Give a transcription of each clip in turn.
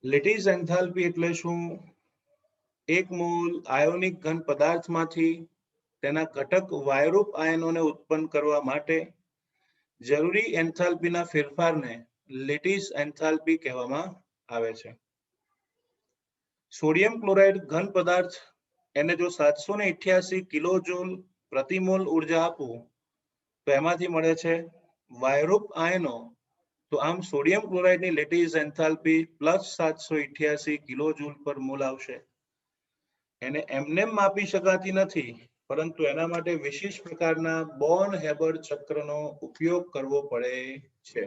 Lattice enthalpy એટલે શું? એક મોલ આયોનિક ઘન પદાર્થમાંથી તેના ઘટક વાયુરૂપ આયનોને ઉત્પન્ન કરવા માટે જરૂરી એન્થાલ્પીના ફેરફારને લેટિસ એન્થાલ્પી કહેવામાં આવે છે. સોડિયમ ક્લોરાઇડ ઘન પદાર્થ એને જો 788 કિલો જૂલ પ્રતિ મોલ ઉર્જા આપું તો એમાંથી મળે છે વાયુરૂપ આયનો. તો આમ સોડિયમ ક્લોરાઇડની lattice enthalpy +788 kilo joule per mole આવશે. એને એમને માપી શકાતી નથી, પરંતુ એના માટે વિશેષ પ્રકારના બોર્ન હેબર ચક્રનો ઉપયોગ કરવો પડે છે,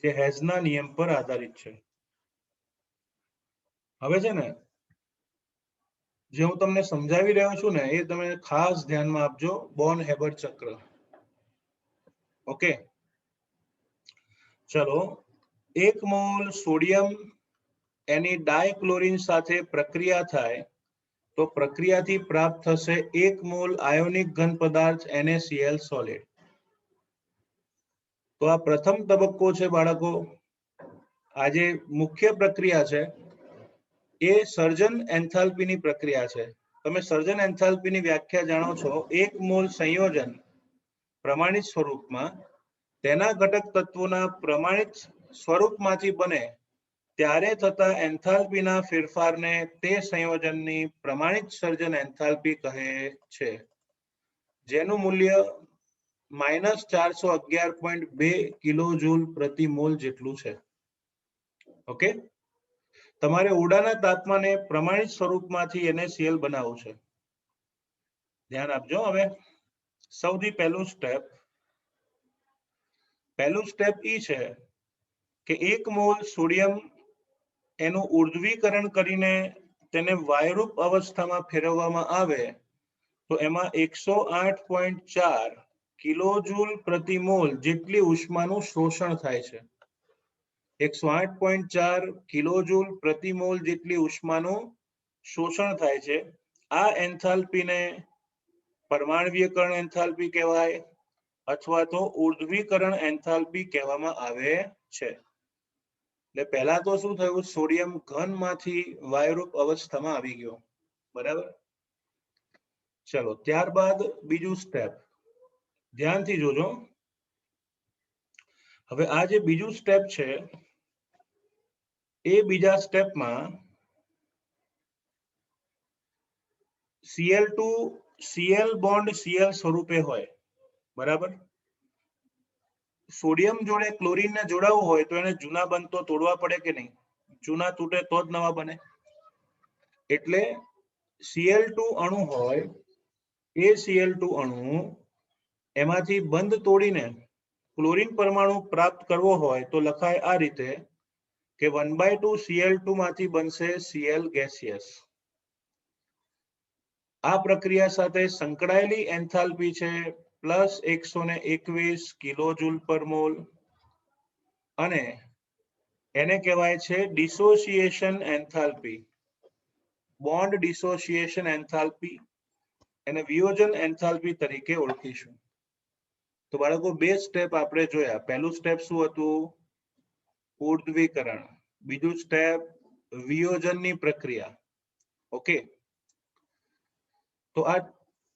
જે હેઝના નિયમ પર આધારિત છે. હવે છે ને જે હું તમને સમજાવી રહ્યો છું ને એ તમે ખાસ ધ્યાનમાં આપજો. બોર્ન હેબર ચક્ર. ઓકે, ચલો. 1 મોલ સોડિયમ એની ડાયક્લોરિન સાથે પ્રક્રિયા થાય તો પ્રક્રિયાથી પ્રાપ્ત થશે 1 મોલ આયોનિક ઘન પદાર્થ NaCl સોલિડ. તો આ પ્રથમ તબક્કો છે બાળકો. આ જે મુખ્ય પ્રક્રિયા છે એ સર્જન એન્થાલ્પીની પ્રક્રિયા છે. તમે સર્જન એન્થાલ્પીની વ્યાખ્યા જાણો છો. 1 મોલ સંયોજન પ્રમાણિત સ્વરૂપમાં તેના ઘટક તત્વોના પ્રમાણિત સ્વરૂપમાંથી બને ત્યારે થતા એન્થાલ્પીના ફેરફારને તે સંયોજનની પ્રમાણિત સર્જન એન્થાલ્પી કહે છે, જેનું મૂલ્ય -411.2 કિલો જૂલ પ્રતિ મોલ જેટલું છે. ઓકે, તમારે ઓરડાના તાપમાને પ્રમાણિત સ્વરૂપમાંથી NaCl બનાવવું છે. ધ્યાન આપજો. હવે સૌથી પહેલું સ્ટેપ એ છે કે 1 મોલ સોડિયમ એનું ઉર્ધ્વીકરણ કરીને તેને વાયુરૂપ અવસ્થામાં ફેરવવામાં આવે તો એમાં 108.4 કિલો જૂલ પ્રતિ મોલ જેટલી ઉષ્માનું શોષણ થાય છે. 108.4 કિલો જૂલ પ્રતિ મોલ જેટલી ઉષ્માનું શોષણ થાય છે. આ એન્થાલ્પીને પરમાણ્વીયકરણ એન્થાલ્પી કહેવાય અથવા તો ઉર્ધ્વીકરણ એન્થાલ્પી કહેવામાં આવે છે. એટલે પહેલા તો શું થયું? સોડિયમ ઘનમાંથી વાયુરૂપ અવસ્થામાં આવી ગયો. બરાબર. ચલો, ત્યારબાદ બીજું સ્ટેપ ધ્યાનથી જોજો. હવે આ જે બીજું સ્ટેપ છે એ બીજા સ્ટેપમાં Cl2 Cl બોન્ડ Cl સ્વરૂપે હોય. બરાબર. સોડિયમ જોડે ક્લોરીનને જોડાવવું હોય તો એને જૂના બંધ તો તોડવા પડે કે નહીં? જૂના તૂટે તો જ નવા બને. એટલે Cl2 અણુ હોય એ Cl2 અણુ એમાંથી બંધ તોડીને ક્લોરીન પરમાણુ પ્રાપ્ત કરવો હોય તો લખાય આ રીતે કે 1/2 Cl2 માંથી બનશે Cl ગેસિયસ. આ પ્રક્રિયા સાથે સંકળાયેલી એન્થાલ્પી છે +121 કિલો જૂલ પર મોલ અને એને કહેવાય છે dissociation enthalpy, bond dissociation enthalpy. એને વિયોજન એન્થાલ્પી તરીકે ઓળખીશું. તો બાળકો બે સ્ટેપ આપણે જોયા. પહેલું સ્ટેપ શું હતું? ઉર્ધ્વીકરણ. બીજું સ્ટેપ વિયોજનની પ્રક્રિયા. ઓકે, તો આ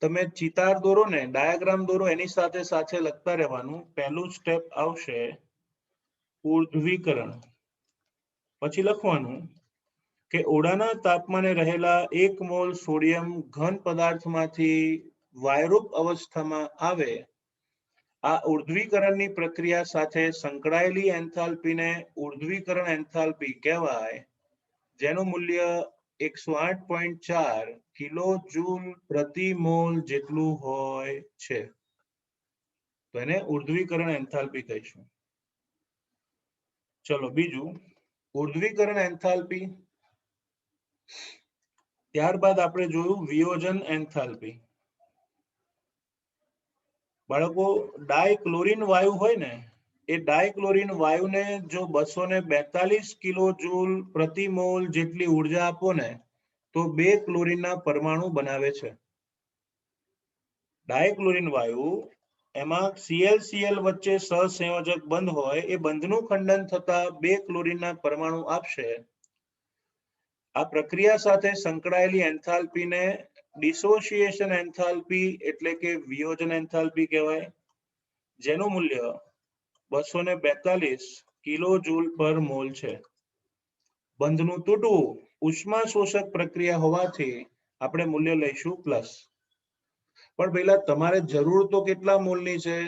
તમે ચિતાર દોરો ને, ડાયાગ્રામ દોરો, એની સાથે સાથે લખતા રહેવાનું. પહેલું સ્ટેપ આવશે ઉર્ધ્વીકરણ. પછી લખવાનું કે ઓરડાના તાપમાને રહેલા 1 મોલ સોડિયમ ઘન પદાર્થમાંથી વાયુરૂપ અવસ્થામાં આવે. આ ઉર્ધ્વીકરણની પ્રક્રિયા સાથે સંકળાયેલી એન્થાલ્પીને ઉર્ધ્વીકરણ એન્થાલ્પી કહેવાય, જેનું મૂલ્ય 108.4 કિલો જૂલ પ્રતિ મોલ જેટલું હોય છે. તો એને ઉર્ધ્વીકરણ એન્થાલ્પી કહીશું. ચલો, બીજું ઉર્ધ્વીકરણ એન્થાલ્પી. ત્યારબાદ આપણે જોયું વિયોજન એન્થાલ્પી. બાળકો, ડાયક્લોરીન વાયુ હોય ને, એ ડાયક્લોરીન વાયુને જો 242 કિલો જૂલ પ્રતિ મોલ જેટલી ઉર્જા આપો ને તો 2 ક્લોરીનના પરમાણુ બનાવે છે. ડાયક્લોરીન વાયુ એમાં ClCl વચ્ચે સહસંયોજક બંધ હોય, એ બંધનું ખંડન થતા 2 ક્લોરીનના પરમાણુ આપશે આ પ્રક્રિયા સાથે સંકળાયેલી એન્થાલ્પીને ડિસોસિએશન એન્થાલ્પી એટલે કે વિયોજન એન્થાલ્પી કહેવાય, જેનું મૂલ્ય 242 કિલો જૂલ પર મોલ છે. બંધનું તૂટવું ઉષ્મા શોષક પ્રક્રિયા હોવાથી આપણે મૂલ્ય લઈશું પ્લસ. પણ પહેલા તમારે જરૂર તો કેટલા મોલની છે?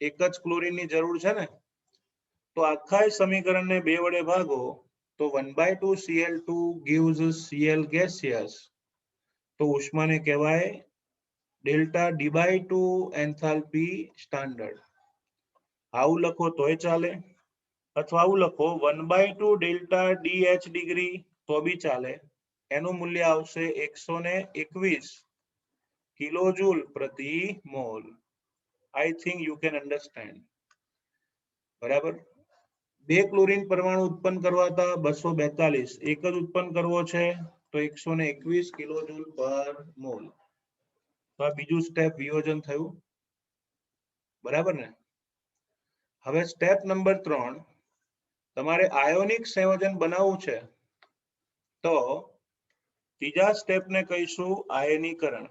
એક જ ક્લોરીનની જરૂર છે ને, તો આખા સમીકરણને 2 વડે ભાગો તો 1/2 Cl2 gives Cl gaseous. તો ઉષ્માને કહેવાય ડેલ્ટા D/2 એન્થાલ્પી સ્ટાન્ડર્ડ. આવું લખો તોય ચાલે, અથવા આવું લખો 1/2 ડેલ્ટા DH ડિગ્રી તો બી ચાલે. એનું મૂલ્ય આવશે 121 કિલોજૂલ પ્રતિ mall. I think you can understand. બરાબર. 2 ક્લોરીન પરમાણુ ઉત્પન્ન કરવા હતા 242, એક જ ઉત્પન્ન કરવો છે તો 121 કિલોજૂલ પર મોલ. તો આ બીજું સ્ટેપ વિયોજન થયું. બરાબર ને? હવે સ્ટેપ નંબર 3, તમારે આયોનિક સંયોજન બનાવવું છે તો ત્રીજા સ્ટેપને કહીશું આયનીકરણ.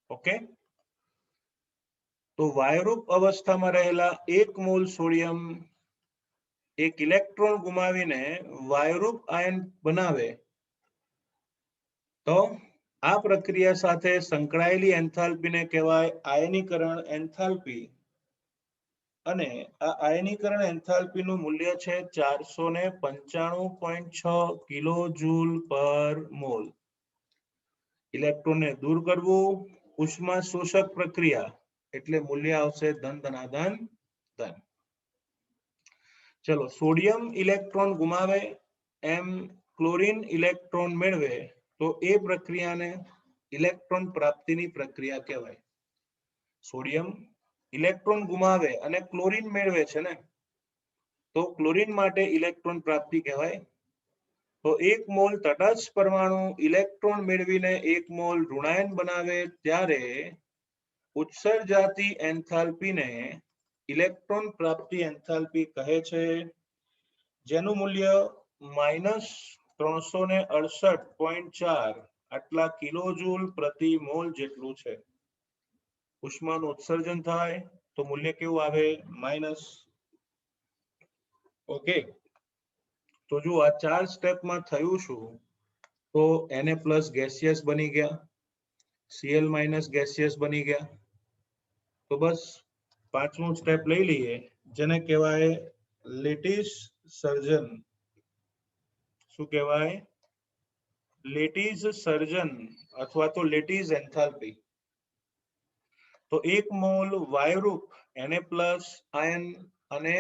ઓકે, તો વાયુરૂપ અવસ્થામાં રહેલા 1 મોલ સોડિયમ એક ઇલેક્ટ્રોન ગુમાવીને વાયુરૂપ આયન બનાવે તો આ પ્રક્રિયા સાથે સંકળાયેલી એન્થાલ્પીને કહેવાય આયનીકરણ એન્થાલ્પી. અને આ આયનીકરણ એન્થાલ્પીનું મૂલ્ય છે 495.6 કિલો જૂલ પર મોલ. ઇલેક્ટ્રોનને દૂર કરવું ઉષ્મા શોષક પ્રક્રિયા એટલે મૂલ્ય આવશે ધન ધનાધન ધન. ચલો, સોડિયમ ઇલેક્ટ્રોન ગુમાવે એમ ક્લોરીન ઇલેક્ટ્રોન મેળવે તો એ પ્રક્રિયાને ઇલેક્ટ્રોન પ્રાપ્તિની પ્રક્રિયા કહેવાય. સોડિયમ ઇલેક્ટ્રોન ગુમાવે અને ક્લોરીન મેળવે છે ને, તો ક્લોરીન માટે ઇલેક્ટ્રોન પ્રાપ્તિ કહેવાય. તો 1 મોલ તટસ્થ પરમાણુ ઇલેક્ટ્રોન મેળવીને 1 મોલ ઋણાયન બનાવે ત્યારે ઉત્સર્જાતી એન્થાલ્પીને ઇલેક્ટ્રોન પ્રાપ્તિ એન્થાલ્પી કહે છે, જેનું મૂલ્ય -368.4 આટલા કિલોજૂલ પ્રતિ મોલ જેટલું છે. ઉષ્માનું ઉત્સર્જન થાય તો મૂલ્ય કેવું આવે? માઇનસ. ઓકે, તો જો આ 4 સ્ટેપમાં થયું શું? તો Na+ ગેસિયસ બની ગયા, Cl- ગેસિયસ બની ગયા. તો બસ 5મું સ્ટેપ લઈ લઈએ, જેને કહેવાય લેટિસ સર્જન. શું કહેવાય? લેટિસ સર્જન અથવા તો લેટિસ એન્થાલ્પી. તો 1 મોલ વાયુરૂપ Na+ આયન અને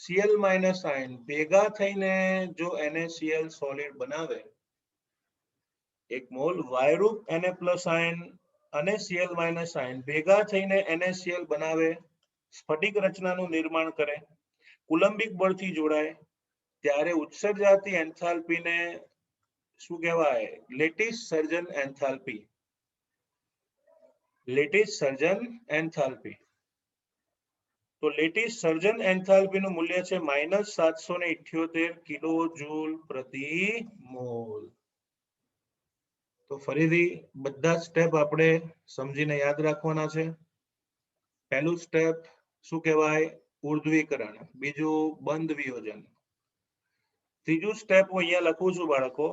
Cl- આયન ભેગા થઈને જો NaCl સોલિડ બનાવે, 1 મોલ વાયુરૂપ Na+ આયન અને Cl- આયન ભેગા થઈને NaCl બનાવે, સ્ફટિક રચનાનું નિર્માણ કરે, કુલંબિક બળથી જોડાય, ત્યારે ઉત્સર્જાતી એન્થાલ્પીને શું કહેવાય? લેટિસ સર્જન એન્થાલ્પી. લેટિસ સર્જન એન્થાલ્પી. તો લેટિસ સર્જન એન્થાલ્પીનું મૂલ્ય છે -778 કિલો જૂલ પ્રતિ મોલ. તો ફરીથી બધા સ્ટેપ આપણે સમજીને યાદ રાખવાના છે. પહેલું સ્ટેપ શું કહેવાય? ઉર્ધ્વીકરણ. બીજું બંધ વિયોજન. ત્રીજું સ્ટેપ હું અહીંયા લખું છું બાળકો,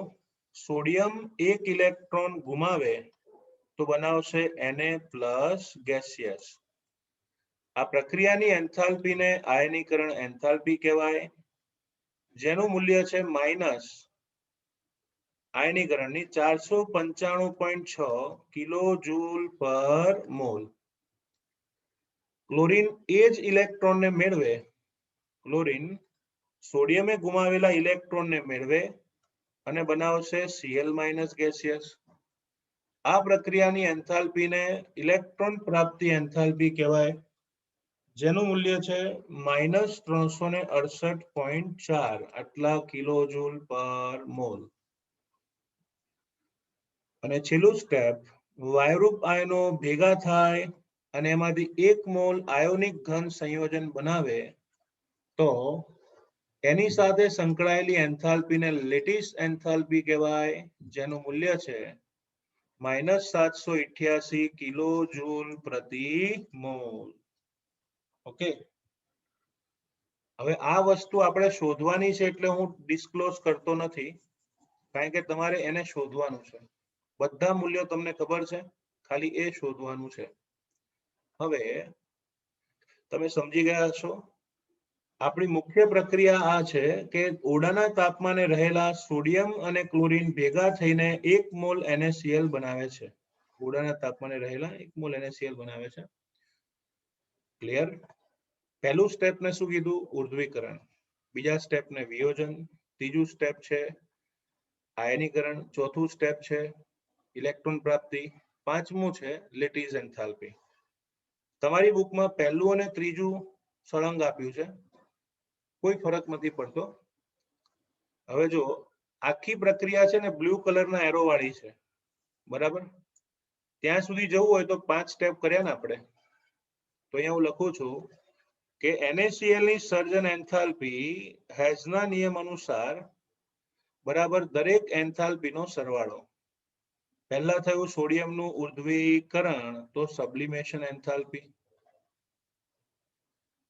સોડિયમ 1 ઇલેક્ટ્રોન ગુમાવે તો બનાવશે Na+ ગેસિયસ. આ પ્રક્રિયાની એન્થાલ્પીને આયનીકરણ એન્થાલ્પી કહેવાય, જેનું મૂલ્ય છે minus આયનીકરણની 495.6 kilo joule per mall. Chlorine એ જ ઇલેક્ટ્રોનને મેળવે, ક્લોરીન સોડિયમે ગુમાવેલા ઇલેક્ટ્રોનને મેળવે અને બનાવશે Cl- ગેસિયસ. આ પ્રક્રિયાની એન્થાલ્પીને ઇલેક્ટ્રોન પ્રાપ્તિ એન્થાલ્પી કહેવાય, જેનું મૂલ્ય છે -368.4 આટલા કિલોજૂલ પર મોલ. અને છેલ્લું સ્ટેપ, વાયુરૂપ આયનો ભેગા થાય અને એમાંથી 1 મોલ આયોનિક ઘન સંયોજન બનાવે તો એની સાથે સંકળાયેલી એન્થાલ્પીને લેટિસ એન્થાલ્પી કહેવાય, જેનું મૂલ્ય છે -788 કિલો જૂલ પ્રતિ મોલ. ઓકે, હવે આ વસ્તુ આપણે શોધવાની છે એટલે હું ડિસ્ક્લોઝ કરતો નથી, કારણ કે તમારે એને શોધવાનું છે. બધા મૂલ્યો તમને ખબર છે, ખાલી એ શોધવાનું છે. હવે તમે સમજી ગયા છો. આપણી મુખ્ય પ્રક્રિયા આ છે કે ઓરડાના તાપમાને રહેલા સોડિયમ અને ક્લોરીન ભેગા થઈને 1 મોલ NaCl બનાવે છે. ઓરડાના તાપમાને રહેલા 1 મોલ NaCl બનાવે છે. ક્લિયર? પહેલું સ્ટેપ ને શું કીધું? ઉર્ધ્વીકરણ. બીજા સ્ટેપ ને વિયોજન. ત્રીજું સ્ટેપ છે આયનીકરણ. ચોથું સ્ટેપ છે ઇલેક્ટ્રોન પ્રાપ્તિ. પાંચમું છે લેટિસ એન્થાલ્પી. તમારી બુકમાં પહેલું અને ત્રીજું સળંગ આપ્યું છે, કોઈ ફરક નથી પડતો. હવે જો આખી પ્રક્રિયા છે ને બ્લુ કલરના એરો વાળી છે, બરાબર? ત્યાં સુધી જવું હોય તો 5 સ્ટેપ કર્યા ને આપણે, તો અહીંયા હું લખું છું કે NaCl ની સર્જન એન્થાલ્પી હેઝના નિયમ અનુસાર બરાબર દરેક એન્થાલ્પીનો સરવાળો. પહેલા થયું સોડિયમનું ઉર્ધ્વીકરણ, તો સબ્લિમેશન એન્થાલ્પી.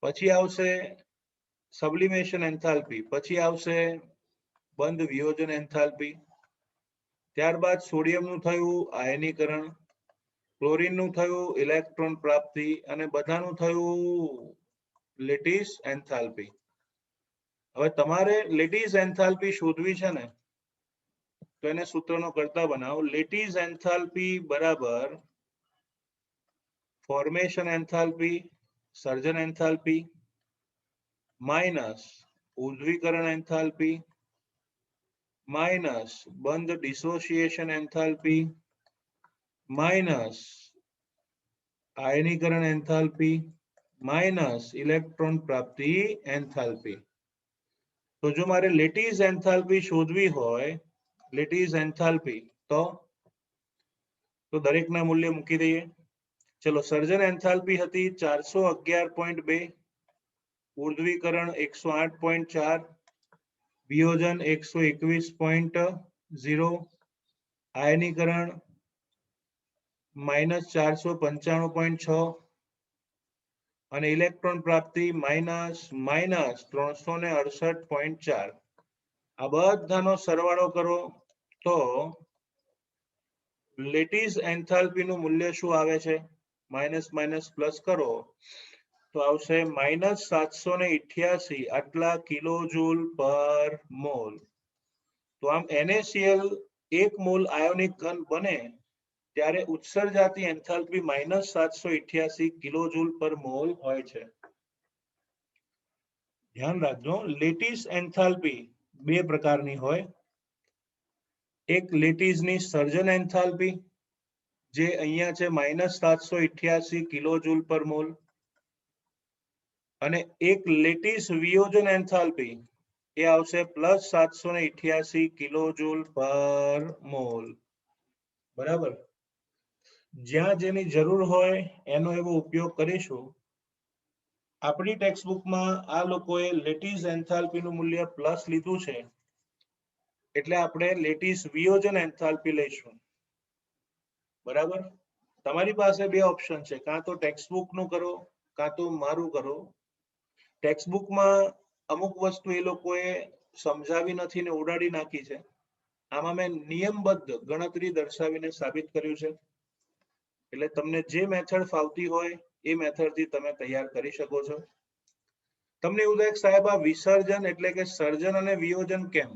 પછી આવશે સબ્લિમેશન એન્થાલ્પી, પછી આવશે બંધ વિયોજન એન્થાલ્પી. ત્યારબાદ સોડિયમનું થયું આયનીકરણ, ક્લોરીનનું થયું ઇલેક્ટ્રોન પ્રાપ્તિ, અને બધાનું થયું લેટિસ એન્થાલ્પી. હવે તમારે લેટિસ એન્થાલ્પી શોધવી છે ને, તો એને સૂત્રનો કરતા બનાવો. લેટિસ એન્થાલ્પી બરાબર ફોર્મેશન એન્થાલ્પી, સર્જન એન્થાલ્પી, માઇનસ ઉર્ધ્વીકરણ એન્થાલ્પી, માઇનસ બંધ ડિસોસિએશન એન્થાલ્પી, માઇનસ આયનીકરણ એન્થાલ્પી, માઇનસ ઇલેક્ટ્રોન પ્રાપ્તિ એન્થાલ્પી. તો જો મારે લેટિસ એન્થાલ્પી શોધવી હોય, લેટિસ એન્થાલ્પી, તો દરેકના મૂલ્ય મૂકી દઈએ. ચલો, સર્જન એન્થાલ્પી હતી 411.2, ઉર્ધ્વીકરણ 108.4, વિયોજન 121.0, આયનીકરણ -495.6 અને ઇલેક્ટ્રોન પ્રાપ્તિ -368.4. આ બધાનો સરવાળો કરો તો લેટિસ એન્થાલ્પીનું મૂલ્ય શું આવે છે? માઇનસ માઇનસ પ્લસ કરો તો આવશે -788 આટલા કિલો જૂલ પર મોલ. તો આમ NaCl 1 મોલ આયોનિક ઘન બને ત્યારે ઉત્સર્જાતી enthalpy -788 kilo joule per mall હોય છે. ધ્યાન રાખજો, લેટિસ એન્થાલ્પી બે પ્રકારની હોય. એક લેટિસની સર્જન એન્થાલ્પી, જે અહીંયા છે -788 કિલો જૂલ પર મોલ, અને એક લેટિસ વિયોજન એન્થાલ્પી, એ આવશે +788 કિલો જૂલ પર મોલ. બરાબર? જ્યાં જેની જરૂર હોય એનો એવો ઉપયોગ કરીશું. આપણી ટેક્સ્ટબુકમાં આ લોકોએ લેટિસ એન્થાલ્પીનું મૂલ્ય પ્લસ લીધું છે, એટલે આપણે લેટિસ વિયોજન એન્થાલ્પી લઈશું. બરાબર? તમારી પાસે બે ઓપ્શન છે, કાં તો ટેક્સ્ટબુકનું કરો કાં તો મારું કરો. ટેક્સ્ટબુકમાં અમુક વસ્તુ એ લોકોએ સમજાવી નથી ને ઉડાડી નાખી છે. આમાં મેં નિયમબદ્ધ ગણતરી દર્શાવીને સાબિત કર્યું છે, એટલે તમને જે મેથડ ફાવતી હોય એ મેથડથી તમે તૈયાર કરી શકો છો. તમને એવું થાય સાહેબ આ વિસર્જન એટલે કે સર્જન અને વિયોજન કેમ?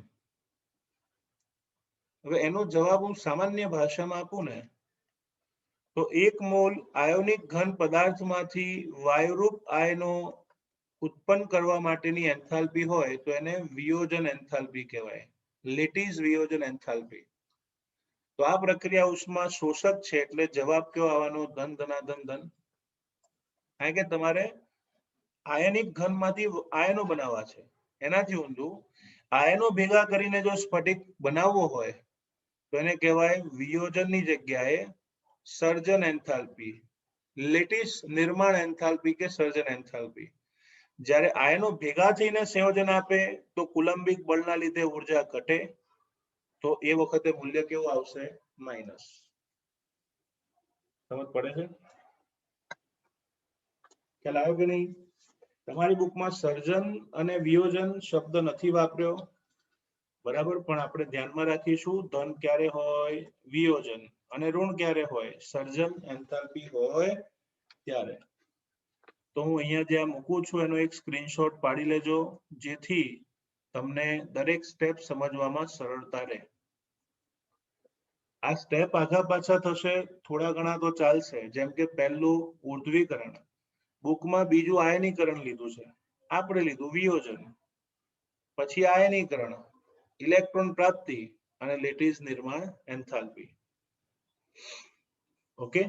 હવે એનો જવાબ હું સામાન્ય ભાષામાં આપું ને, તો 1 મોલ આયોનિક ઘન પદાર્થમાંથી વાયુરૂપ આયનો ઉત્પન્ન કરવા માટેની એન્થાલ્પી હોય તો એને વિયોજન એન્થાલ્પી કહેવાય, લેટિસ વિયોજન એન્થાલ્પી. તો આ પ્રક્રિયા ઉષ્મા શોષક છે, એટલે જવાબ કયો આવવાનો? ધન ધનાધન ધન. કારણ કે તમારે આયનિક ઘનમાંથી આયનો બનાવવા છે. એનાથી ઊંધું આયનો ભેગા કરીને જો સ્ફટિક બનાવવો હોય તો એને કહેવાય વિયોજનની જગ્યાએ સર્જન એન્થાલ્પી, લેટિસ નિર્માણ એન્થાલ્પી કે સર્જન એન્થાલ્પી. જ્યારે આયનો ભેગા થઈને સંયોજન આપે તો કુલંબિક બળના લીધે ઉર્જા ઘટે, તો એ વખતે મૂલ્ય કેવું આવશે? માઇનસ. સમજ પડે છે? ખ્યાલ આવ્યો કે નહીં? તમારી બુકમાં સર્જન અને વિયોજન શબ્દ નથી વાપર્યો, બરાબર, પણ આપણે ધ્યાનમાં રાખીશું ધન ક્યારે હોય? વિયોજન. અને ઋણ ક્યારે હોય? સર્જન એન્થાલ્પી હોય ત્યારે. તો હું અહીંયા જે આ મૂકું છું એનો એક સ્ક્રીનશોટ પાડી લેજો, જેથી તમને દરેક સ્ટેપ સમજવામાં સરળતા રહે. આ સ્ટેપ આગા પાછા થશે, થોડા ઘણા તો ચાલશે. જેમ કે પહેલું ઉર્ધ્વીકરણ, બુકમાં બીજું આયનીકરણ લીધું છે, આપણે લીધું વિયોજન. પછી આયનીકરણ, ઇલેક્ટ્રોન પ્રાપ્તિ અને લેટિસ નિર્માણ એન્થાલ્પી. ઓકે,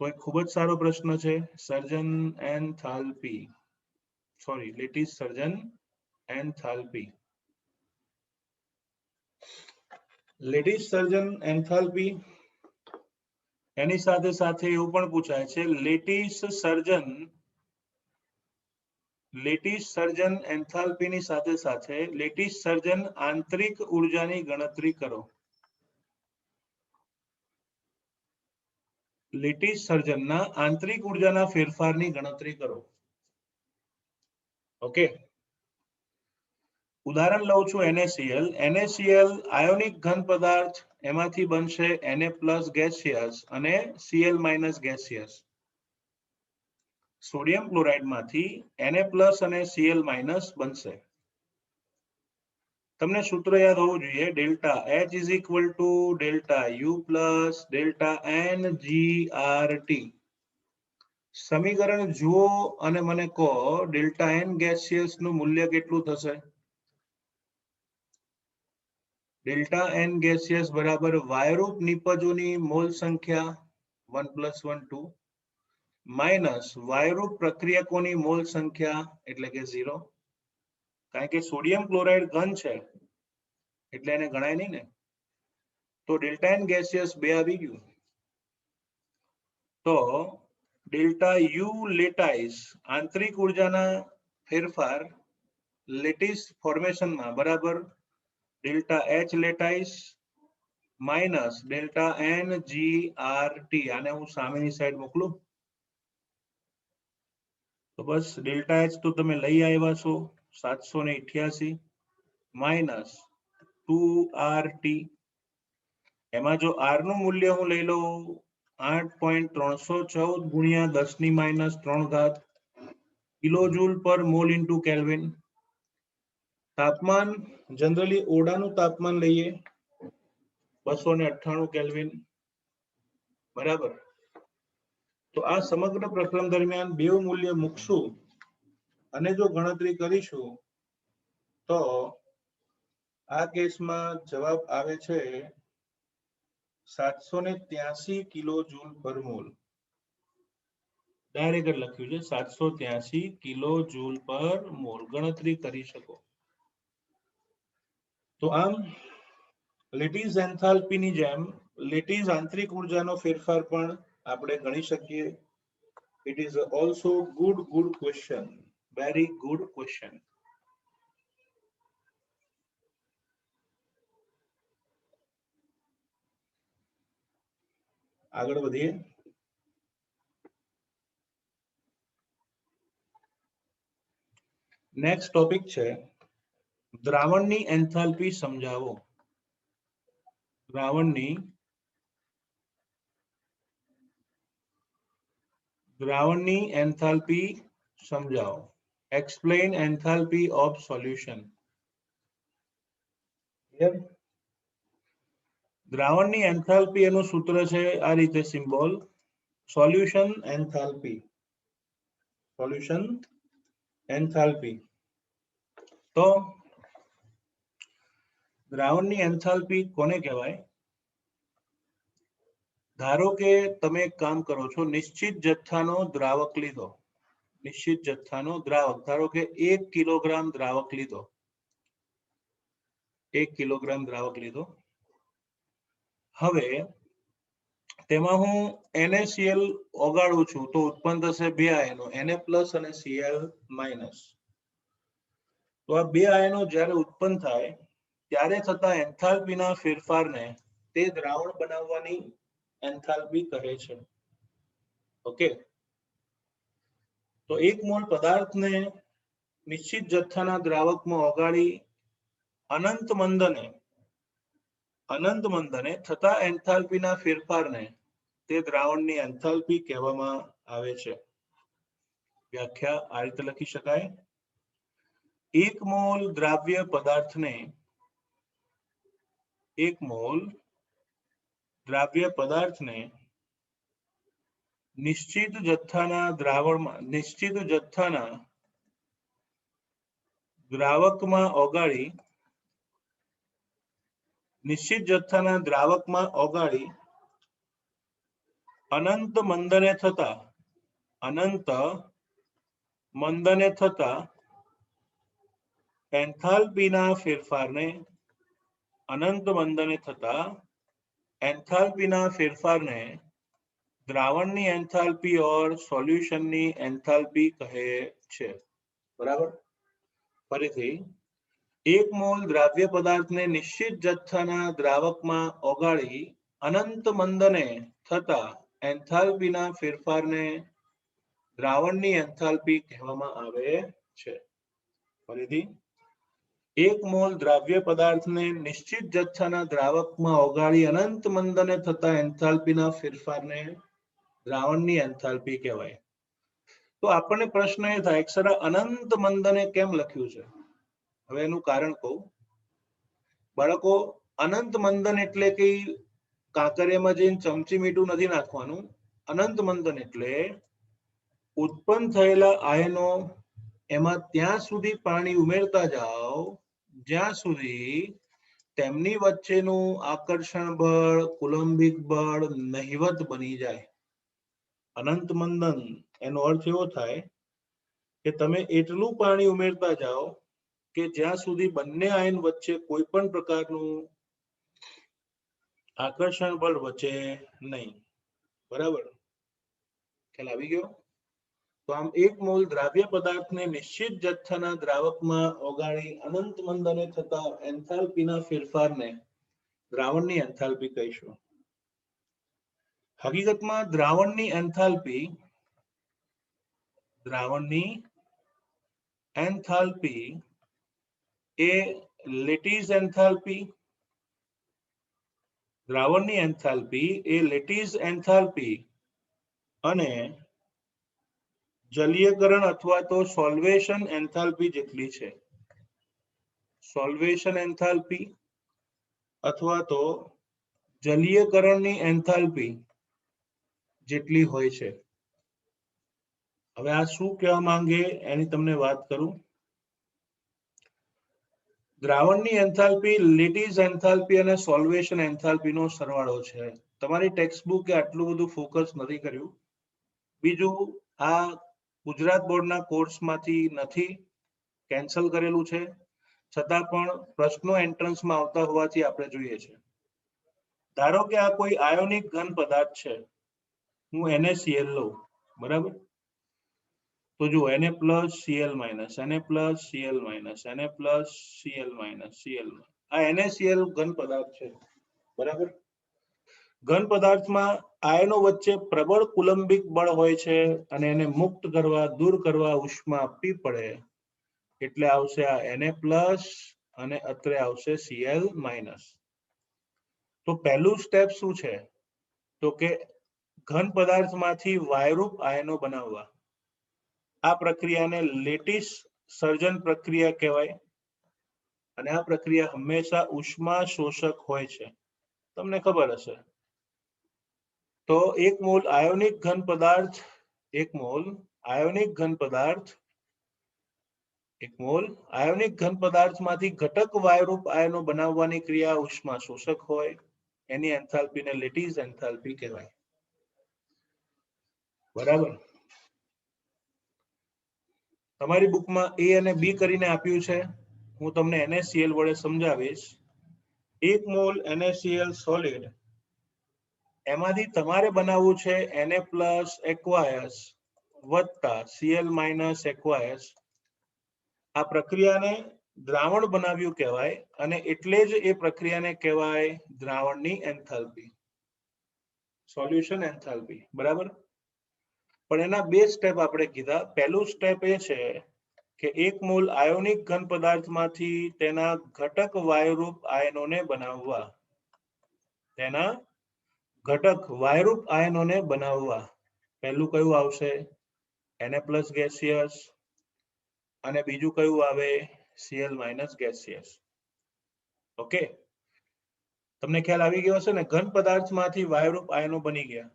તો એક ખૂબ જ સારો પ્રશ્ન છે. સર્જન એન્થાલ્પી, સોરી, લેટિસ સર્જન એન્થાલ્પી. લેટિસ સર્જન એન્થાલ્પી, એની સાથે સાથે એવું પણ પૂછાય છે લેટિસ સર્જન એન્થાલ્પીની સાથે સાથે લેટિસ સર્જન આંતરિક ઉર્જાની ગણતરી કરો. લેટિસ સર્જનના આંતરિક ઉર્જાના ફેરફારની ગણતરી કરો. ઓકે, ઉદાહરણ લઉં છું NaCl. NaCl આયોનિક ઘન પદાર્થ, એમાંથી બનશે Na+ ગેસિયસ અને Cl- ગેસિયસ. સોડિયમ ક્લોરાઇડમાંથી Na+ અને Cl- બનશે. તમને સૂત્ર યાદ હોવું જોઈએ, delta H = delta U + delta NgRT. સમીકરણ જુઓ અને મને કહો, ડેલ્ટા N ગેસિયસ નું મૂલ્ય કેટલું થશે? ડેલ્ટા N ગેસિયસ બરાબર વાયુરૂપ નિપજોની મોલ સંખ્યા 1 + 1 2 માઇનસ વાયુરૂપ પ્રક્રિયકોની મોલ સંખ્યા એટલે કે 0. કારણ કે સોડિયમ ક્લોરાઇડ ઘન છે એટલે એને ગણાય નહીં ને. તો ડેલ્ટા N ગેસિયસ 2 આવી ગયું. તો ડેલ્ટા U લેટાઇસ આંતરિક ઉર્જાના ફેરફાર લેટિસ ફોર્મેશનમાં બરાબર delta H lattice minus delta NgRT. આને હું સામેની સાઈડ મોકલું. તો બસ ડેલ્ટા H તો તમે લઈ આવ્યા છો 788 માઇનસ 2RT. એમાં જો R નું મૂલ્ય હું લઈ લઉં 8.314 ગુણ્યા 10⁻³ કિલોજૂલ પર મોલ ઇન્ટુ કેલ્વિન. તાપમાન જનરલી ઓરડાનું તાપમાન લઈએ 298 કેલ્વિન, બરાબર. તો આ સમગ્ર પ્રકરણ દરમિયાન બે મૂલ્ય મૂકશું અને જો ગણતરી કરીશું તો આ કેસમાં જવાબ આવે છે 783 કિલોજૂલ પર મોલ. ડાયરેક્ટ લખ્યું છે 783 કિલોજૂલ પર મોલ. ગણતરી કરી શકો. તો આમ લેટિસ એન્થાલ્પીની જેમ લેટિસ આંતરિક ઉર્જાનો ફેરફાર પણ આપણે ગણી શકીએ. It is also good question, very good question. આગળ વધીએ. નેક્સ્ટ ટોપિક છે દ્રાવણની એન્થાલ્પી સમજાવો. દ્રાવણની એન્થાલ્પી સમજાવો. Explain enthalpy of solution. દ્રાવણની એન્થાલ્પી એનું સૂત્ર છે આ રીતે સિમ્બોલ, સોલ્યુશન એન્થાલ્પી. તો દ્રાવણની એન્થાલ્પી કોને કહેવાય? ધારો કે તમે એક કામ કરો છો, નિશ્ચિત જથ્થાનો દ્રાવક લીધો, નિશ્ચિત જથ્થાનો દ્રાવક, ધારો કે 1 કિલોગ્રામ દ્રાવક લીધો, 1 કિલોગ્રામ દ્રાવક લીધો. હવે તેમાં હું NaCl ઓગાળું છું તો ઉત્પન્ન થશે બે આયનો, Na+ અને Cl-. તો આ બે આયનો જ્યારે ઉત્પન્ન થાય ત્યારે થતા એન્થાલ્પીના ફેરફારને તે દ્રાવણ બનાવવાની એન્થાલ્પી કહે છે. ઓકે, તો એક મોલ પદાર્થને નિશ્ચિત જથ્થાના દ્રાવકમાં ઓગાળી અનંત મંદને થતા એન્થાલ્પીના ફેરફારને તે દ્રાવણની એન્થાલ્પી કહેવામાં આવે છે. વ્યાખ્યા આ રીતે લખી શકાય: એક મોલ દ્રાવ્ય પદાર્થને નિશ્ચિત જથ્થાના દ્રાવકમાં ઓગાળી અનંત મંદને થતા એન્થાલ્પીના ફેરફારને દ્રાવણની એન્થાલ્પી ઓર સોલ્યુશનની એન્થાલ્પી કહે છે. બરાબર. ફરીથી, એક મોલ દ્રાવ્ય પદાર્થને નિશ્ચિત જથ્થાના દ્રાવકમાં ઓગાળી અનંત મંદને થતા એન્થાલ્પીના ફેરફારને દ્રાવણની એન્થાલ્પી કહેવામાં આવે છે. ફરીથી, એક મોલ દ્રાવ્ય પદાર્થને નિશ્ચિત જથ્થાના દ્રાવકમાં ઓગાળી અનંત મંદને થતા એન્થાલ્પીના ફેરફારને દ્રાવણની એન્થાલ્પી કહેવાય. તો આપણને પ્રશ્ન એ થાય કે સર અનંત મંદને કેમ લખ્યું છે? હવે એનું કારણ કહું. બાળકો, અનંત મંદન એટલે કે કાંકરિયામાં જઈને ચમચી મીઠું નથી નાખવાનું. અનંત મંદન એટલે ઉત્પન્ન થયેલા આયનો એમાં ત્યાં સુધી પાણી ઉમેરતા જાઓ જ્યાં સુધી તેમની વચ્ચેનું આકર્ષણ બળ, કુલંબિક બળ નહિવત બની જાય. અનંત મંદન એનો અર્થ એવો થાય કે તમે એટલું પાણી ઉમેરતા જાઓ કે જ્યાં સુધી બંને આયન વચ્ચે કોઈ પણ પ્રકારનું આકર્ષણ બળ વચ્ચે નહીં. બરાબર, ખ્યાલ આવી ગયો? તો આમ એક મોલ દ્રાવ્ય પદાર્થને નિશ્ચિત જથ્થાના દ્રાવકમાં ઓગાળી અનંત મંદને થતા એન્થાલ્પીના ફેરફારને દ્રાવણની એન્થાલ્પી કહીશું. હકીકતમાં દ્રાવણની એન્થાલ્પી એ લેટીસ એન્થાલ્પી અને જલીયકરણ અથવા તો સોલ્વેશન એન્થાલ્પી જેટલી છે. સોલ્વેશન એન્થાલ્પી અથવા તો જલીયકરણની એન્થાલ્પી જેટલી હોય છે. હવે આ શું કહેવા માંગે એની તમને વાત કરું. દ્રાવણની એન્થાલ્પી લેટીસ એન્થાલ્પી અને સોલ્વેશન એન્થાલ્પીનો સરવાળો છે. તમારી ટેક્સ્ટબુકે આટલું બધું ફોકસ નથી કર્યું. બીજું, આ ગુજરાત બોર્ડના કોર્સમાંથી નથી, કેન્સલ કરેલું છે, છતાં પણ પ્રશ્નો એન્ટ્રન્સમાં આવતા હોવાથી આપણે જોઈએ છે. ધારો કે આ કોઈ આયોનિક ઘન પદાર્થ છે, હું NaCl લઉં. બરાબર, તો જો Na+Cl- આ NaCl ઘન પદાર્થ છે. બરાબર, ઘન પદાર્થમાં આયનો વચ્ચે પ્રબળ કુલંબિક બળ હોય છે અને એને મુક્ત કરવા, દૂર કરવા ઉષ્મા આપવી પડે એટલે આવશે આ Na+ અને અત્રે આવશે Cl-. તો પહેલું સ્ટેપ શું છે? તો કે ઘન પદાર્થમાંથી વાયરૂપ આયનો બનાવવા. આ પ્રક્રિયાને લેટીસ સર્જન પ્રક્રિયા કહેવાય અને આ પ્રક્રિયા હંમેશા ઉષ્મા શોષક હોય છે. તમને ખબર હશે. તો એક મોલ આયોનિક ઘન પદાર્થમાંથી ઘટક વાયરૂપ આયનો બનાવવાની ક્રિયા ઉષ્મા શોષક હોય. એની એન્થાલ્પીને લેટીસ એન્થાલ્પી કહેવાય. બરાબર, તમારી બુકમાં A અને B કરીને આપ્યું છે. હું તમને NaCl વડે સમજાવીશ. એક મોલ NaCl સોલિડ, એમાંથી તમારે બનાવવું છે Na+ aqueous વત્તા Cl- aqueous આ પ્રક્રિયાને દ્રાવણ બનાવ્યું કહેવાય અને એટલે જ એ પ્રક્રિયાને કહેવાય દ્રાવણની એન્થાલ્પી, સોલ્યુશન એન્થાલ્પી. બરાબર. પણ એના બે સ્ટેપ આપણે કીધા. પહેલું સ્ટેપ એ છે કે એક મોલ આયોનિક ઘન પદાર્થમાંથી તેના ઘટક વાયુરૂપ આયનોને બનાવવા, તેના ઘટક વાયુરૂપ આયનોને બનાવવા. પહેલું કયું આવશે? Na+ ગેસિયસ અને બીજું કયું આવે? Cl- gaseous. ઓકે, તમને ખ્યાલ આવી ગયો હશે ને? ઘન પદાર્થમાંથી વાયુરૂપ આયનો બની ગયા.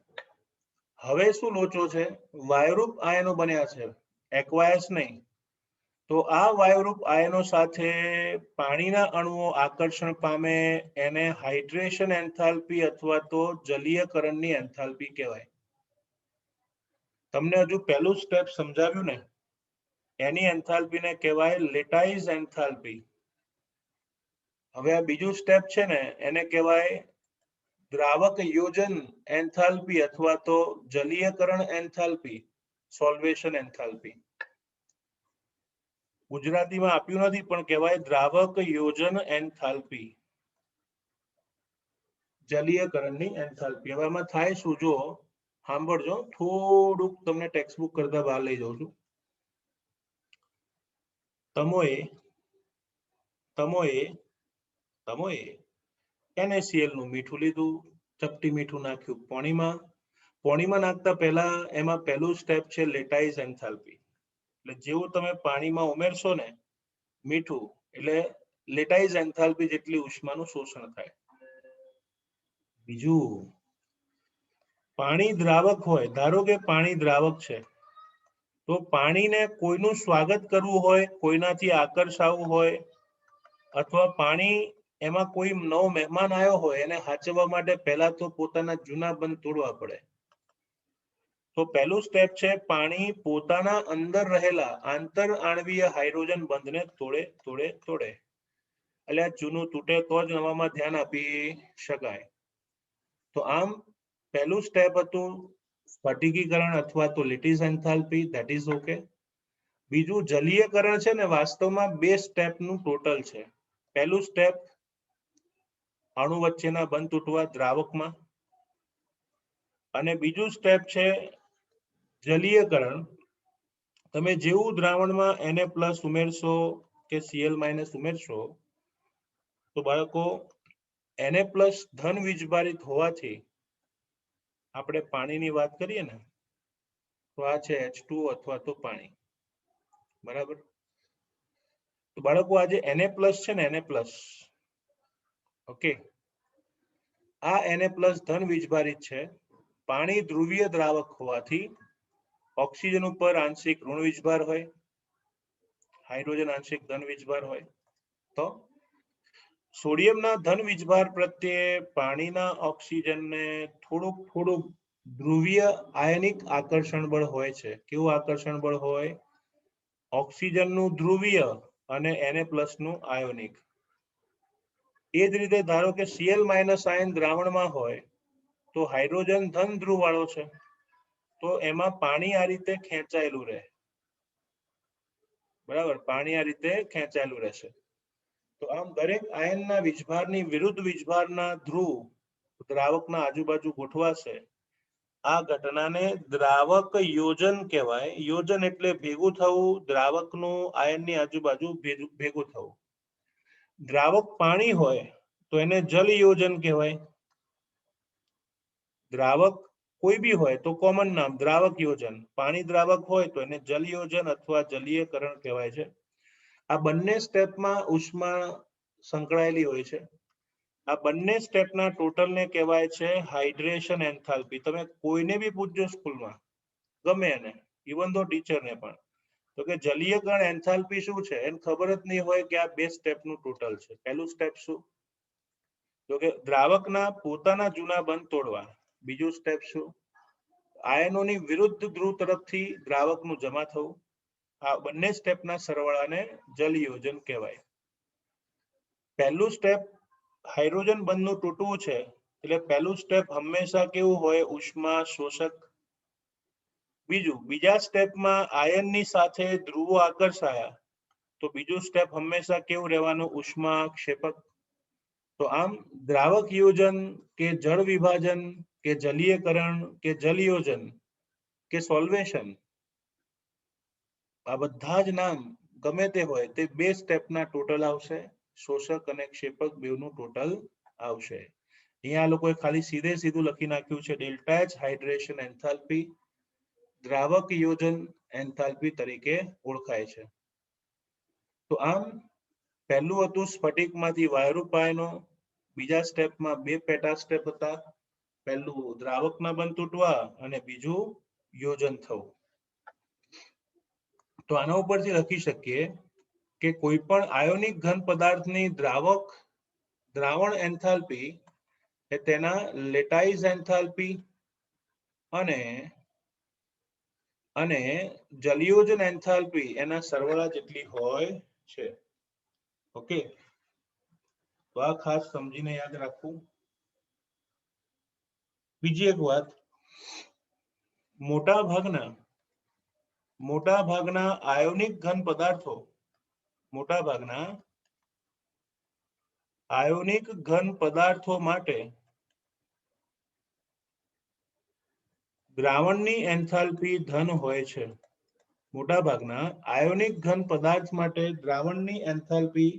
હવે શું લોચો છે? વાયુરૂપ આયનો બન્યા છે, એક્વાયસ નહીં. તો આ વાયુરૂપ આયનો સાથે પાણીના અણુઓ આકર્ષણ પામે, એને હાઇડ્રેશન એન્થાલ્પી અથવા તો જલીયકરણની એન્થાલ્પી કહેવાય. તમને હજુ પહેલું સ્ટેપ સમજાવ્યું ને, એની એન્થાલ્પીને કહેવાય લેટાઇઝ એન્થાલ્પી. હવે આ બીજું સ્ટેપ છે ને, એને કહેવાય દ્રાવક યોજન એન્થાલ્પી અથવા તો જલીયકરણ એન્થાલ્પી, સોલ્વેશન એન્થાલ્પી. ગુજરાતીમાં આપ્યું નથી પણ કહેવાય દ્રાવક યોજન એન્થાલ્પી, જલીયકરણની એન્થાલ્પી. હવે આમાં થાય શું? જો સાંભળજો, થોડુંક તમને ટેક્સ્ટબુક કરતા બહાર લઈ જાઉં છું. તમોએ NaCl નું મીઠું લીધું, ચપટી મીઠું નાખ્યું પાણીમાં. પાણીમાં નાખતા પહેલા એમાં પહેલું સ્ટેપ છે લેટાઇઝ એન્થાલ્પી. એટલે જેવું તમે પાણીમાં ઉમેરશો ને મીઠું, એટલે લેટાઇઝ એન્થાલ્પી જેટલી ઉષ્માનું શોષણ થાય. બીજું, પાણી દ્રાવક હોય, ધારો કે પાણી દ્રાવક છે, તો પાણીને કોઈનું સ્વાગત કરવું હોય, કોઈનાથી આકર્ષાવું હોય, અથવા પાણી એમાં કોઈ નવો મહેમાન આવ્યો હોય એને હાચવવા માટે પહેલા તો પોતાના જૂના બંધ તોડવા પડે. તો પહેલું સ્ટેપ છે પાણી પોતાના અંદર રહેલા આંતર આણવીય હાઇડ્રોજન બંધને તોડે. એટલે આ જૂનું તૂટે તો જ નવામાં ધ્યાન આપી શકાય. તો આમ પહેલું સ્ટેપ હતું સ્ફટિકીકરણ અથવા તો lattice enthalpy, that is okay. બીજું જલીયકરણ છે ને, વાસ્તવમાં બે સ્ટેપનું ટોટલ છે. પહેલું સ્ટેપ અણુ વચ્ચેના બંધ તૂટવા દ્રાવકમાં, અને બીજું સ્ટેપ છે જલીયકરણ. તમે જેવું દ્રાવણમાં Na+ ઉમેરશો કે Cl- ઉમેરશો તો બાળકો Na+ ધન વીજભારિત હોવાથી, આપણે પાણીની વાત કરીએ ને તો આ છે H2O અથવા તો પાણી. બરાબર. તો બાળકો આ જે Na+ છે ને, Na+, ઓકે, આ Na+ ધન વીજભારિત છે. પાણી ધ્રુવીય દ્રાવક હોવાથી ઓક્સિજન ઉપર આંશિક ઋણ વીજભાર હોય, હાઇડ્રોજન આંશિક ધન વીજભાર હોય. તો સોડિયમના ધન વીજભાર પ્રત્યે પાણીના ઓક્સિજનને થોડુંક ધ્રુવીય આયનિક આકર્ષણ બળ હોય છે. કેવું આકર્ષણ બળ હોય? ઓક્સિજનનું ધ્રુવીય અને Na+ નું આયોનિક. એ જ રીતે ધારો કે Cl- આયન દ્રાવણમાં હોય તો હાઇડ્રોજન ધન ધ્રુવ વાળો છે, તો એમાં પાણી આ રીતે ખેંચાયેલું રહે. બરાબર, પાણી આ રીતે ખેંચાયેલું રહેશે. તો આમ દરેક આયનના વીજભારની વિરુદ્ધ વીજભારના ધ્રુવ દ્રાવકના આજુબાજુ ગોઠવાશે. આ ઘટનાને દ્રાવક યોજન કહેવાય. યોજન એટલે ભેગું થવું, દ્રાવકનું આયનની આજુબાજુ ભેગું થવું. દ્રાવક પાણી હોય તો એને જલ યોજન કહેવાય. દ્રાવક કોઈ બી હોય તો કોમન નામ દ્રાવક યોજન. પાણી દ્રાવક હોય તો એને જલ યોજન અથવા જલીયકરણ કહેવાય છે. આ બંને સ્ટેપમાં ઉષ્મા સંકળાયેલી હોય છે. આ બંને સ્ટેપના ટોટલને કહેવાય છે હાઇડ્રેશન એન્થાલ્પી. તમે કોઈને બી પૂછજો સ્કૂલમાં, ગમે એને, ઇવન તો ટીચરને પણ, તો કે જલીયકરણ એન્થાલ્પી શું છે, એને ખબર જ નહીં હોય કે આ બે સ્ટેપનું ટોટલ છે. પહેલું સ્ટેપ શું? તો કે દ્રાવકના પોતાના જૂના બંધ તોડવા. બીજું સ્ટેપ શું? આયનોની વિરુદ્ધ ધ્રુવ તરફથી દ્રાવકનું જમા થવું. આ બંને સ્ટેપના સરવાળાને જલ યોજન કહેવાય. પહેલું સ્ટેપ હાઇડ્રોજન બંધનું તૂટવું છે, એટલે પહેલું સ્ટેપ હંમેશા કેવું હોય? ઉષ્મા શોષક. બીજા સ્ટેપમાં આયનની સાથે ધ્રુવો આકર્ષાયા તો બીજું સ્ટેપ હંમેશા કેવું રહેવાનું? ઉષ્માક્ષેપક. તો આમ દ્રાવક યોજન કે જળ વિભાજન કે જલીયકરણ કે જલયોજન કે સોલ્વેશન, આ બધા જ નામ ગમે તે હોય તે 2 સ્ટેપના ટોટલ આવશે. શોષક અને ક્ષેપક બેવનું ટોટલ આવશે. અહીંયા આ લોકોએ ખાલી સીધે સીધું લખી નાખ્યું છે ડેલ્ટા એચ હાઇડ્રેશન એન્થાલ્પી દ્રાવક યોજન એન્થાલ્પી તરીકે ઓળખાય છે. તો આમ પહેલું હતું સ્ફટિકમાંથી વાયરુપ આયનો, બીજા સ્ટેપમાં 2 પેટા સ્ટેપ હતા. પહેલું દ્રાવકના બંધ તૂટવા અને બીજું યોજન થવું. તો આના ઉપરથી લખી શકીએ કે કોઈ પણ આયોનિક ઘન પદાર્થની દ્રાવણ એન્થાલ્પી એ તેના લેટાઇઝ એન્થાલ્પી અને જલયોજન એન્થાલ્પી એના સરવાળા જેટલી હોય છે. ઓકે, તો આ ખાસ સમજીને યાદ રાખવું. બીજી એક વાત, મોટા ભાગના આયોનિક ઘન પદાર્થો માટે દ્રાવણની એન્થાલ્પી ધન હોય છે. મોટાભાગના આયોનિક ઘન પદાર્થ માટે દ્રાવણની એન્થાલ્પી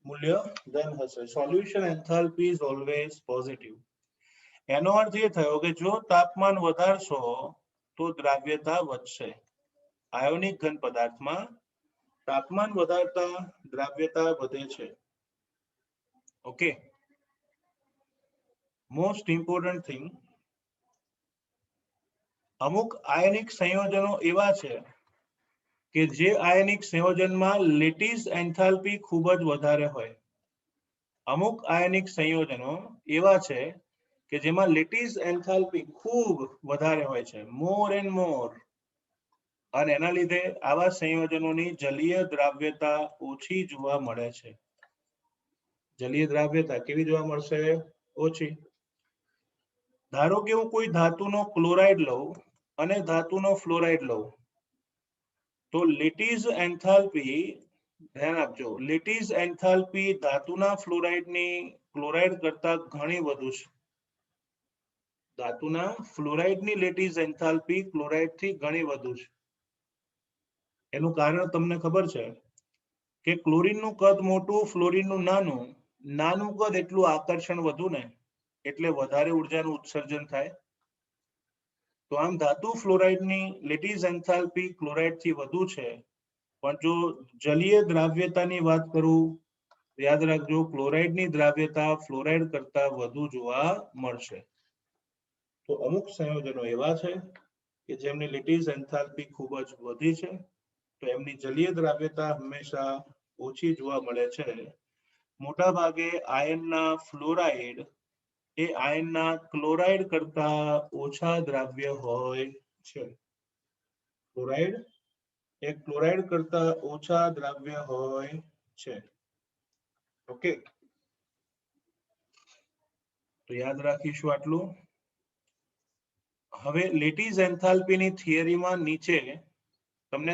મૂલ્ય ધન હશે. Solution enthalpy is always positive. એનો અર્થ એ થયો કે જો તાપમાન વધારશો તો દ્રાવ્યતા વધશે. આયોનિક ઘન પદાર્થમાં તાપમાન વધારતા દ્રાવ્યતા વધે છે. ઓકે, મોસ્ટ ઇમ્પોર્ટન્ટ થિંગ, અમુક આયનિક સંયોજનો એવા છે કે જે આયનિક સંયોજનમાં લેટિસ એન્થાલ્પી ખૂબ જ વધારે હોય. અમુક આયનિક સંયોજનો એવા છે કે જેમાં લેટિસ એન્થાલ્પી ખૂબ વધારે હોય છે, મોર એન્ડ મોર, અને એના લીધે આવા સંયોજનોની જલીય દ્રાવ્યતા ઓછી જોવા મળે છે. જલીય દ્રાવ્યતા કેવી જોવા મળશે? ઓછી. ધારો કે હું કોઈ ધાતુનો ક્લોરાઇડ લઉં અને ધાતુનો ફ્લોરાઇડ લઉં, તો લેટિસ એન્થાલ્પી, ધ્યાન આપજો, લેટિસ એન્થાલ્પી ધાતુના ફ્લોરાઇડની ક્લોરાઇડ કરતા ઘણી વધુ છે. ધાતુના ફ્લોરાઇડની લેટિસ એન્થાલ્પી ક્લોરાઇડથી ઘણી વધુ છે. એનું કારણ તમને ખબર છે કે ક્લોરીનનું કદ મોટું, ફ્લોરીનનું નાનું કદ એટલું આકર્ષણ વધુ ને, એટલે વધારે ઉર્જાનું ઉત્સર્જન થાય. તો આમ ધાતુ ફ્લોરાઇડની લેટિસ એન્થાલ્પી ક્લોરાઇડથી વધુ છે. પણ જો જલીય દ્રાવ્યતાની વાત કરું, યાદ રાખજો, ક્લોરાઇડની દ્રાવ્યતા ફ્લોરાઇડ કરતા વધુ જોવા મળશે. તો અમુક સંયોજનો એવા છે કે જેમની લેટિસ એન્થાલ્પી ખૂબ જ વધી છે, તો એમની જલીય દ્રાવ્યતા હંમેશા ઓછી જોવા મળે છે. મોટા ભાગે આયનના ફ્લોરાઇડ એ આયનના ક્લોરાઇડ કરતા ઓછા દ્રાવ્ય હોય છે. ક્લોરાઇડ એ ક્લોરાઇડ કરતા ઓછા દ્રાવ્ય હોય છે. ઓકે, તો યાદ રાખીશું આટલું. હવે લેટિસ એન્થાલ્પીની થિયરીમાં નીચે તમને